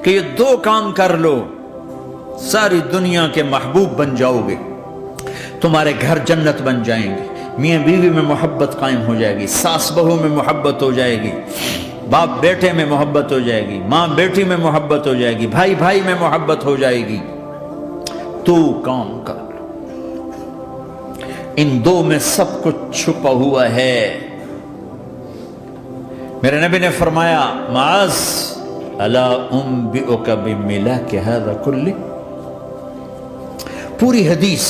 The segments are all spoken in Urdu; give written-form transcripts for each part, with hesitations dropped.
کہ یہ دو کام کر لو ساری دنیا کے محبوب بن جاؤ گے، تمہارے گھر جنت بن جائیں گے، میاں بیوی میں محبت قائم ہو جائے گی، ساس بہو میں محبت ہو جائے گی، باپ بیٹے میں محبت ہو جائے گی، ماں بیٹی میں محبت ہو جائے گی، بھائی بھائی میں محبت ہو جائے گی۔ تو کام کر لو، ان دو میں سب کچھ چھپا ہوا ہے۔ میرے نبی نے فرمایا معاذ الا انبئک بملاک ھذا کلہ، پوری حدیث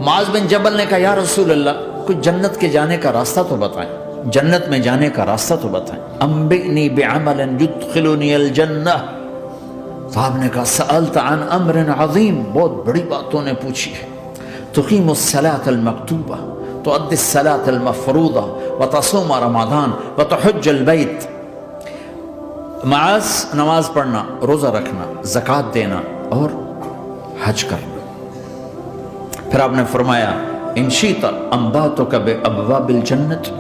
معاذ بن جبل نے کہا یا رسول اللہ کچھ جنت کے جانے کا راستہ تو بتائیں، جنت میں جانے کا راستہ تو بتائیں، انبئنی بعمل یدخلنی الجنہ۔ صاحب نے کہا سألت عن امر عظیم، بہت بڑی باتوں نے پوچھی ہے، تقیم الصلاة المکتوبہ، تؤدی الصلاة المفروضہ، وتصوم رمضان، وتحج البیت۔ معاذ نماز پڑھنا، روزہ رکھنا، زکوٰۃ دینا اور حج کرنا۔ پھر آپ نے فرمایا ان شئت انبأتک بابواب الجنت،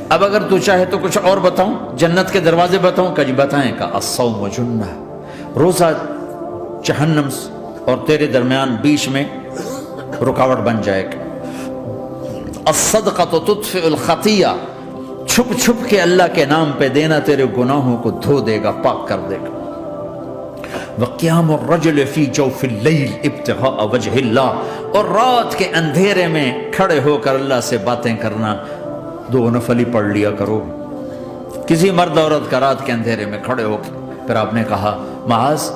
اب اگر تو چاہے تو کچھ اور بتاؤں، جنت کے دروازے بتاؤں؟ کہ جی بتائیں۔ کا الصوم جنہ، روزہ جہنم اور تیرے درمیان بیچ میں رکاوٹ بن جائے گا۔ الصدقۃ تطفئ الخطیہ، چھپ چھپ کے اللہ کے نام پہ دینا تیرے گناہوں کو دھو دے گا، پاک کر دے گا۔ وقیام الرجل فی جوف اللیل ابتغاء وجہ اللہ، اور رات کے اندھیرے میں کھڑے ہو کر اللہ سے باتیں کرنا، دو نفل ہی پڑھ لیا کرو، کسی مرد عورت کا رات کے اندھیرے میں کھڑے ہو کے۔ پھر آپ نے کہا معاذ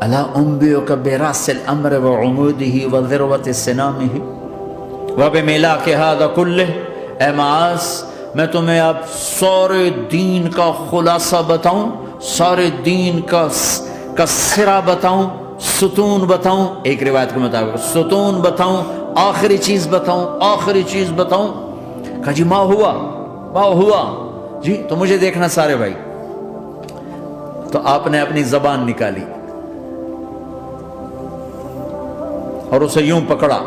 الا انبئک براس الامر وعمودہ وذروۃ سنامہ وبملاک ھذا کلہ، اے معاذ میں تمہیں اب سارے دین کا خلاصہ بتاؤں، سارے دین کا سرا بتاؤں، ستون بتاؤں، ایک روایت کے مطابق ستون بتاؤں، آخری چیز بتاؤں، آخری چیز بتاؤں؟ کہا جی ما ہوا جی، تو مجھے دیکھنا سارے بھائی۔ تو آپ نے اپنی زبان نکالی اور اسے یوں پکڑا،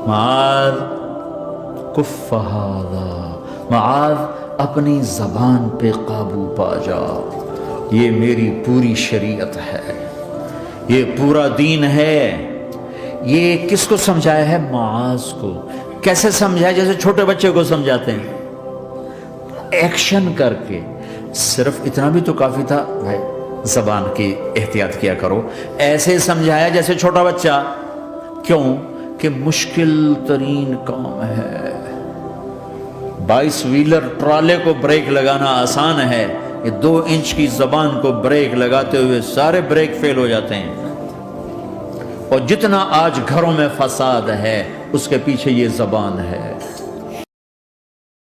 معاذ کف ھذا، معاذ اپنی زبان پہ قابو پا جا، یہ میری پوری شریعت ہے، یہ پورا دین ہے۔ یہ کس کو سمجھایا ہے؟ معاذ کو۔ کیسے سمجھایا؟ جیسے چھوٹے بچے کو سمجھاتے ہیں، ایکشن کر کے۔ صرف اتنا بھی تو کافی تھا بھائی، زبان کی احتیاط کیا کرو۔ ایسے سمجھایا جیسے چھوٹا بچہ۔ کیوں؟ کہ مشکل ترین کام ہے۔ 22 ویلر ٹرالے کو بریک لگانا آسان ہے، یہ 2 انچ کی زبان کو بریک لگاتے ہوئے سارے بریک فیل ہو جاتے ہیں۔ اور جتنا آج گھروں میں فساد ہے اس کے پیچھے یہ زبان ہے۔